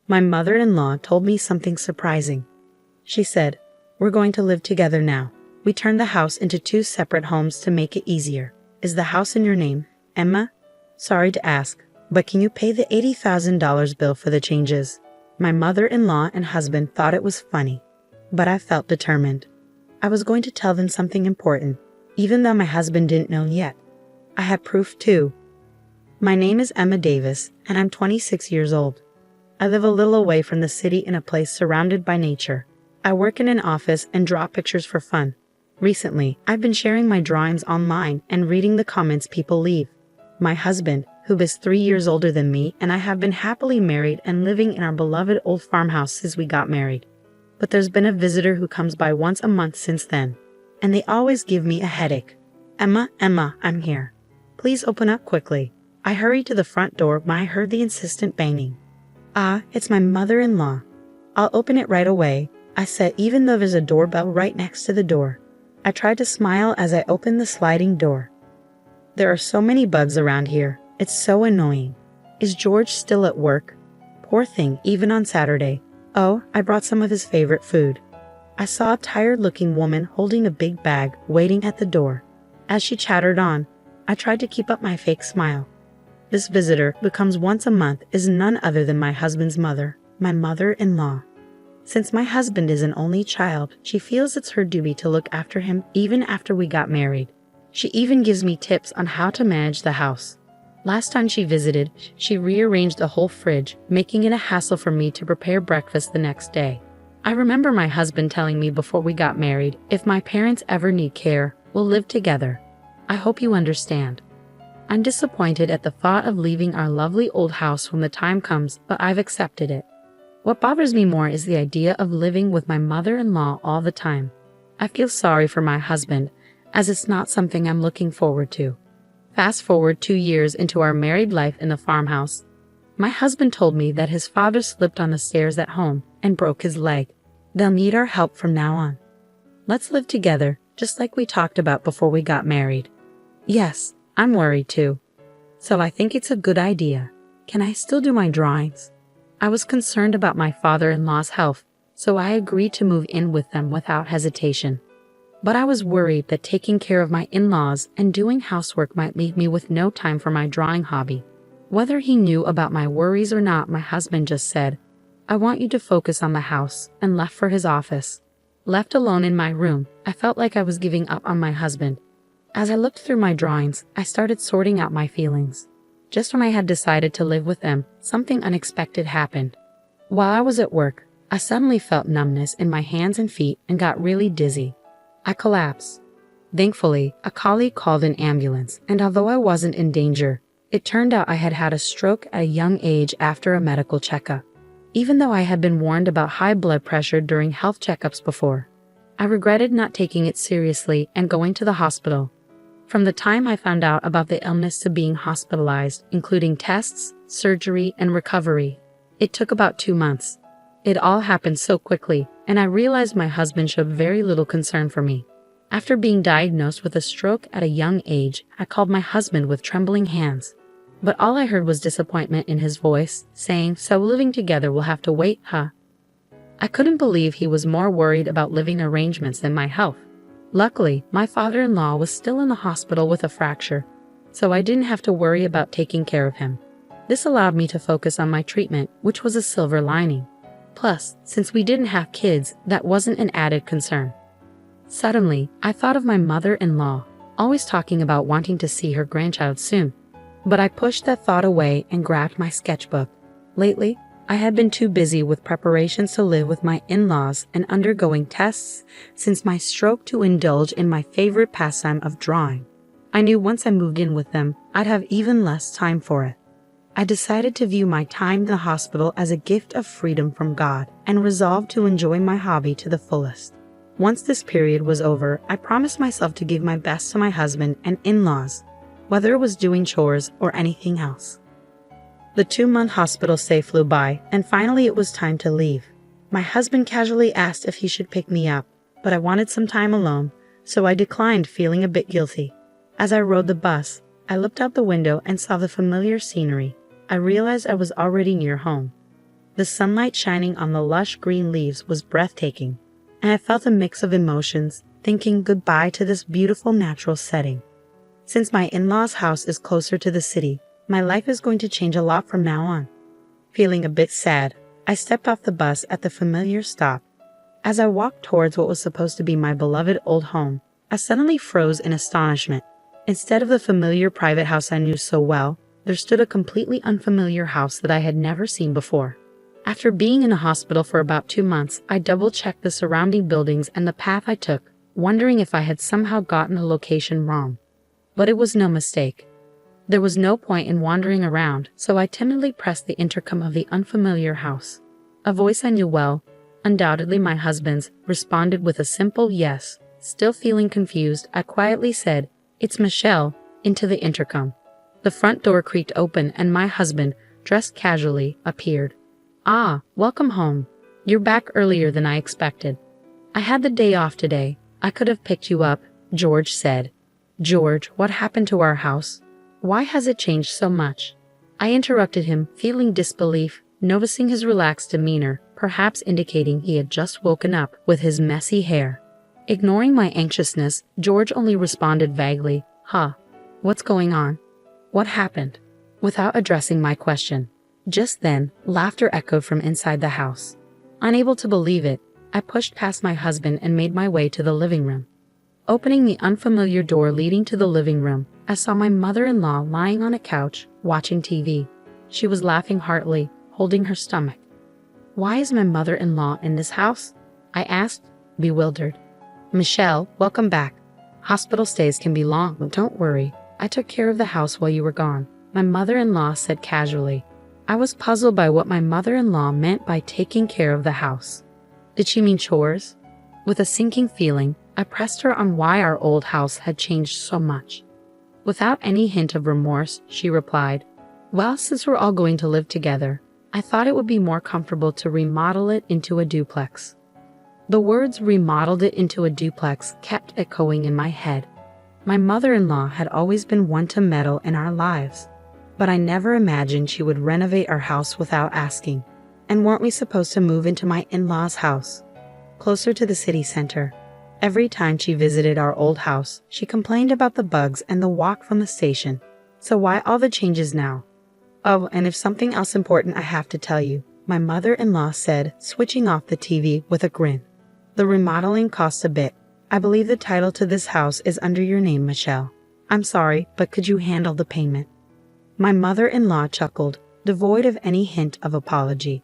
My mother-in-law told me something surprising. She said, "We're going to live together now. We turned the house into 2 separate homes to make it easier. Is the house in your name, Emma? Sorry to ask, but can you pay the $80,000 bill for the changes?" My mother-in-law and husband thought it was funny, but I felt determined. I was going to tell them something important, even though my husband didn't know yet. I had proof too. My name is Emma Davis, and I'm 26 years old. I live a little away from the city in a place surrounded by nature. I work in an office and draw pictures for fun. Recently, I've been sharing my drawings online and reading the comments people leave. My husband, who is 3 years older than me, and I have been happily married and living in our beloved old farmhouse since we got married. But there's been a visitor who comes by once a month since then, and they always give me a headache. "Emma, I'm here. Please open up quickly." I hurried to the front door when I heard the insistent banging. "Ah, it's my mother-in-law. I'll open it right away," I said, even though there's a doorbell right next to the door. I tried to smile as I opened the sliding door. There are so many bugs around here. It's so annoying. Is George still at work? Poor thing, even on Saturday. Oh, I brought some of his favorite food. I saw a tired-looking woman holding a big bag waiting at the door. As she chattered on, I tried to keep up my fake smile. This visitor, who comes once a month, is none other than my husband's mother, my mother-in-law. Since my husband is an only child, she feels it's her duty to look after him even after we got married. She even gives me tips on how to manage the house. Last time she visited, she rearranged the whole fridge, making it a hassle for me to prepare breakfast the next day. I remember my husband telling me before we got married, if my parents ever need care, we'll live together. I hope you understand. I'm disappointed at the thought of leaving our lovely old house when the time comes, but I've accepted it. What bothers me more is the idea of living with my mother-in-law all the time. I feel sorry for my husband, as it's not something I'm looking forward to. Fast forward 2 years into our married life in the farmhouse. My husband told me that his father slipped on the stairs at home and broke his leg. They'll need our help from now on. Let's live together, just like we talked about before we got married. Yes, I'm worried too. So I think it's a good idea. Can I still do my drawings? I was concerned about my father-in-law's health, so I agreed to move in with them without hesitation. But I was worried that taking care of my in-laws and doing housework might leave me with no time for my drawing hobby. Whether he knew about my worries or not, my husband just said, "I want you to focus on the house," and left for his office. Left alone in my room, I felt like I was giving up on my husband. As I looked through my drawings, I started sorting out my feelings. Just when I had decided to live with them, something unexpected happened. While I was at work, I suddenly felt numbness in my hands and feet and got really dizzy. I collapsed. Thankfully, a colleague called an ambulance, and although I wasn't in danger, it turned out I had had a stroke at a young age after a medical checkup. Even though I had been warned about high blood pressure during health checkups before, I regretted not taking it seriously and going to the hospital. From the time I found out about the illness to being hospitalized, including tests, surgery, and recovery, it took about 2 months. It all happened so quickly, and I realized my husband showed very little concern for me. After being diagnosed with a stroke at a young age, I called my husband with trembling hands. But all I heard was disappointment in his voice, saying, "So living together will have to wait, huh?" I couldn't believe he was more worried about living arrangements than my health. Luckily, my father-in-law was still in the hospital with a fracture, so I didn't have to worry about taking care of him. This allowed me to focus on my treatment, which was a silver lining. Plus, since we didn't have kids, that wasn't an added concern. Suddenly, I thought of my mother-in-law, always talking about wanting to see her grandchild soon. But I pushed that thought away and grabbed my sketchbook. Lately, I had been too busy with preparations to live with my in-laws and undergoing tests since my stroke to indulge in my favorite pastime of drawing. I knew once I moved in with them, I'd have even less time for it. I decided to view my time in the hospital as a gift of freedom from God and resolved to enjoy my hobby to the fullest. Once this period was over, I promised myself to give my best to my husband and in-laws, whether it was doing chores or anything else. The 2-month hospital stay flew by, and finally it was time to leave. My husband casually asked if he should pick me up, but I wanted some time alone, so I declined, feeling a bit guilty. As I rode the bus, I looked out the window and saw the familiar scenery. I realized I was already near home. The sunlight shining on the lush green leaves was breathtaking, and I felt a mix of emotions, thinking goodbye to this beautiful natural setting. Since my in-laws' house is closer to the city, my life is going to change a lot from now on. Feeling a bit sad, I stepped off the bus at the familiar stop. As I walked towards what was supposed to be my beloved old home, I suddenly froze in astonishment. Instead of the familiar private house I knew so well, there stood a completely unfamiliar house that I had never seen before. After being in a hospital for about 2 months, I double-checked the surrounding buildings and the path I took, wondering if I had somehow gotten the location wrong. But it was no mistake. There was no point in wandering around, so I timidly pressed the intercom of the unfamiliar house. A voice I knew well, undoubtedly my husband's, responded with a simple yes. Still feeling confused, I quietly said, "It's Michelle," into the intercom. The front door creaked open and my husband, dressed casually, appeared. "Ah, welcome home. You're back earlier than I expected. I had the day off today. I could have picked you up," George said. "George, what happened to our house? Why has it changed so much?" I interrupted him, feeling disbelief, noticing his relaxed demeanor, perhaps indicating he had just woken up with his messy hair. Ignoring my anxiousness, George only responded vaguely, "Huh, what's going on? What happened?" without addressing my question. Just then, laughter echoed from inside the house. Unable to believe it, I pushed past my husband and made my way to the living room. Opening the unfamiliar door leading to the living room, I saw my mother-in-law lying on a couch, watching TV. She was laughing heartily, holding her stomach. "Why is my mother-in-law in this house?" I asked, bewildered. "Michelle, welcome back. Hospital stays can be long, but don't worry. I took care of the house while you were gone," my mother-in-law said casually. I was puzzled by what my mother-in-law meant by taking care of the house. Did she mean chores? With a sinking feeling, I pressed her on why our old house had changed so much. Without any hint of remorse, she replied, "Well, since we're all going to live together, I thought it would be more comfortable to remodel it into a duplex." The words "remodeled it into a duplex" kept echoing in my head. My mother-in-law had always been one to meddle in our lives, but I never imagined she would renovate our house without asking. And weren't we supposed to move into my in-laws' house, closer to the city center? Every time she visited our old house, she complained about the bugs and the walk from the station. So why all the changes now? "Oh, and if something else important I have to tell you," my mother-in-law said, switching off the TV with a grin. "The remodeling costs a bit. I believe the title to this house is under your name, Michelle. I'm sorry, but could you handle the payment?" My mother-in-law chuckled, devoid of any hint of apology.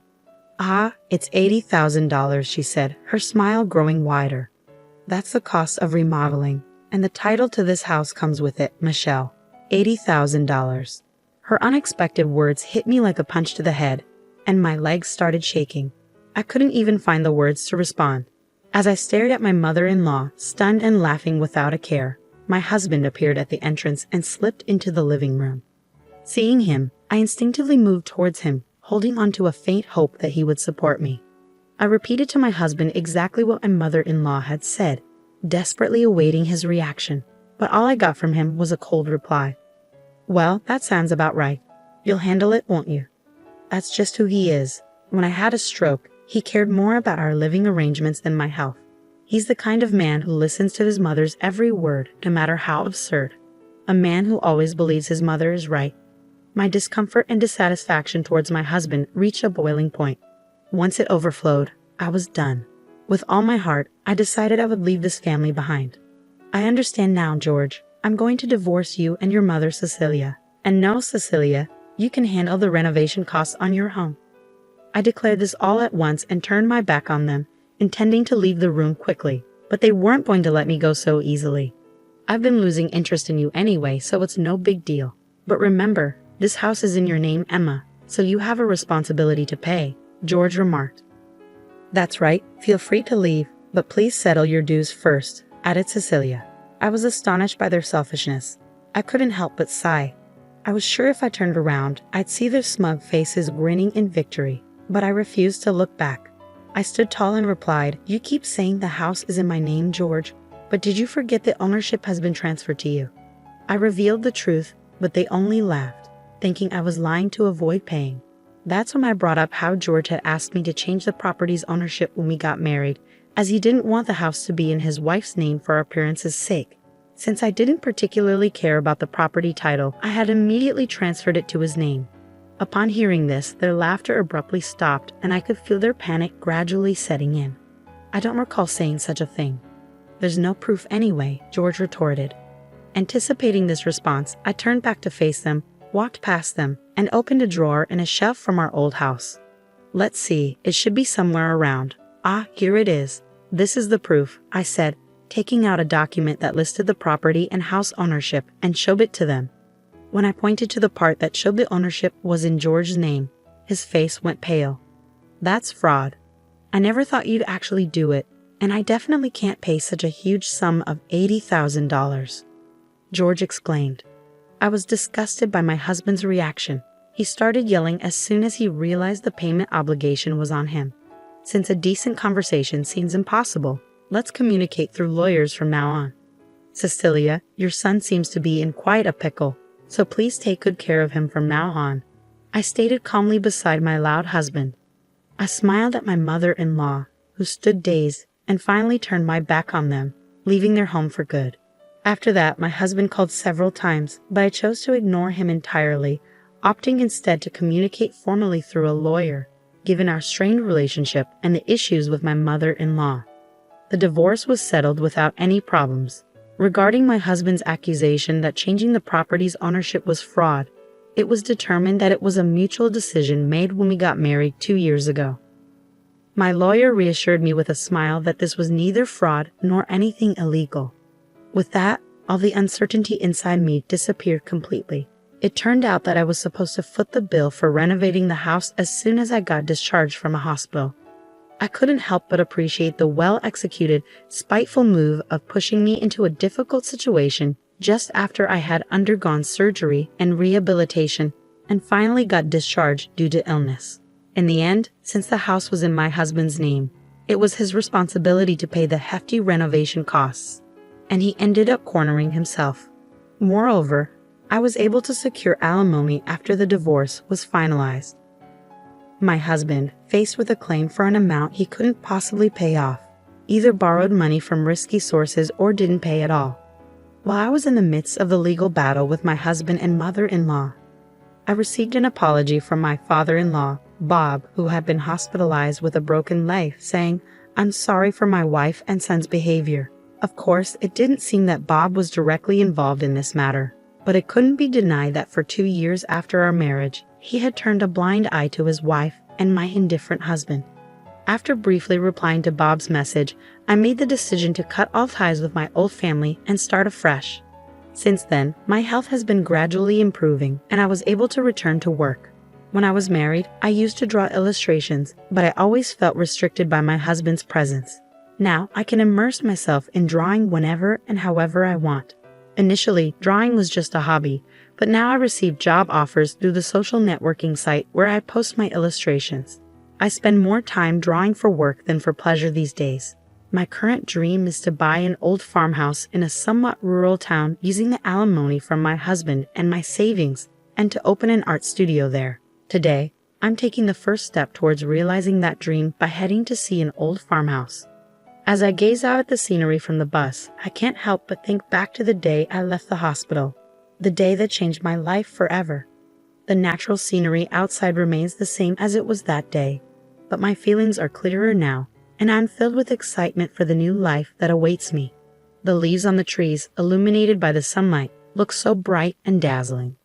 "Ah, it's $80,000, she said, her smile growing wider. "That's the cost of remodeling, and the title to this house comes with it, Michelle. $80,000. Her unexpected words hit me like a punch to the head, and my legs started shaking. I couldn't even find the words to respond. As I stared at my mother-in-law, stunned and laughing without a care, my husband appeared at the entrance and slipped into the living room. Seeing him, I instinctively moved towards him, holding on to a faint hope that he would support me. I repeated to my husband exactly what my mother-in-law had said, desperately awaiting his reaction, but all I got from him was a cold reply. "Well, that sounds about right. You'll handle it, won't you?" That's just who he is. When I had a stroke, he cared more about our living arrangements than my health. He's the kind of man who listens to his mother's every word, no matter how absurd. A man who always believes his mother is right. My discomfort and dissatisfaction towards my husband reached a boiling point. Once it overflowed, I was done. With all my heart, I decided I would leave this family behind. "I understand now, George. I'm going to divorce you and your mother, Cecilia. And no, Cecilia, you can handle the renovation costs on your home." I declared this all at once and turned my back on them, intending to leave the room quickly, but they weren't going to let me go so easily. "I've been losing interest in you anyway, so it's no big deal. But remember, this house is in your name, Emma, so you have a responsibility to pay," George remarked. "That's right, feel free to leave, but please settle your dues first," added Cecilia. I was astonished by their selfishness. I couldn't help but sigh. I was sure if I turned around, I'd see their smug faces grinning in victory, but I refused to look back. I stood tall and replied, "You keep saying the house is in my name, George, but did you forget that ownership has been transferred to you?" I revealed the truth, but they only laughed, thinking I was lying to avoid paying. That's when I brought up how George had asked me to change the property's ownership when we got married, as he didn't want the house to be in his wife's name for appearance's sake. Since I didn't particularly care about the property title, I had immediately transferred it to his name. Upon hearing this, their laughter abruptly stopped, and I could feel their panic gradually setting in. I don't recall saying such a thing. There's no proof anyway, George retorted. Anticipating this response, I turned back to face them, walked past them, and opened a drawer in a shelf from our old house. Let's see, it should be somewhere around. Ah, here it is. This is the proof, I said, taking out a document that listed the property and house ownership and showed it to them. When I pointed to the part that showed the ownership was in George's name, his face went pale. That's fraud. I never thought you'd actually do it, and I definitely can't pay such a huge sum of $80,000. George exclaimed. I was disgusted by my husband's reaction. He started yelling as soon as he realized the payment obligation was on him. Since a decent conversation seems impossible, let's communicate through lawyers from now on. Cecilia, your son seems to be in quite a pickle, so please take good care of him from now on, I stated calmly beside my loud husband. I smiled at my mother-in-law, who stood dazed, and finally turned my back on them, leaving their home for good. After that, my husband called several times, but I chose to ignore him entirely, opting instead to communicate formally through a lawyer, given our strained relationship and the issues with my mother-in-law. The divorce was settled without any problems. Regarding my husband's accusation that changing the property's ownership was fraud, it was determined that it was a mutual decision made when we got married 2 years ago. My lawyer reassured me with a smile that this was neither fraud nor anything illegal. With that, all the uncertainty inside me disappeared completely. It turned out that I was supposed to foot the bill for renovating the house as soon as I got discharged from a hospital. I couldn't help but appreciate the well-executed, spiteful move of pushing me into a difficult situation just after I had undergone surgery and rehabilitation and finally got discharged due to illness. In the end, since the house was in my husband's name, it was his responsibility to pay the hefty renovation costs, and he ended up cornering himself. Moreover, I was able to secure alimony after the divorce was finalized. My husband, faced with a claim for an amount he couldn't possibly pay off, either borrowed money from risky sources or didn't pay at all. While I was in the midst of the legal battle with my husband and mother-in-law, I received an apology from my father-in-law, Bob, who had been hospitalized with a broken leg, saying, "I'm sorry for my wife and son's behavior." Of course, it didn't seem that Bob was directly involved in this matter, but it couldn't be denied that for 2 years after our marriage, he had turned a blind eye to his wife and my indifferent husband. After briefly replying to Bob's message, I made the decision to cut all ties with my old family and start afresh. Since then, my health has been gradually improving, and I was able to return to work. When I was married, I used to draw illustrations, but I always felt restricted by my husband's presence. Now, I can immerse myself in drawing whenever and however I want. Initially, drawing was just a hobby, but now I receive job offers through the social networking site where I post my illustrations. I spend more time drawing for work than for pleasure these days. My current dream is to buy an old farmhouse in a somewhat rural town using the alimony from my husband and my savings, and to open an art studio there. Today, I'm taking the first step towards realizing that dream by heading to see an old farmhouse. As I gaze out at the scenery from the bus, I can't help but think back to the day I left the hospital, the day that changed my life forever. The natural scenery outside remains the same as it was that day, but my feelings are clearer now, and I'm filled with excitement for the new life that awaits me. The leaves on the trees, illuminated by the sunlight, look so bright and dazzling.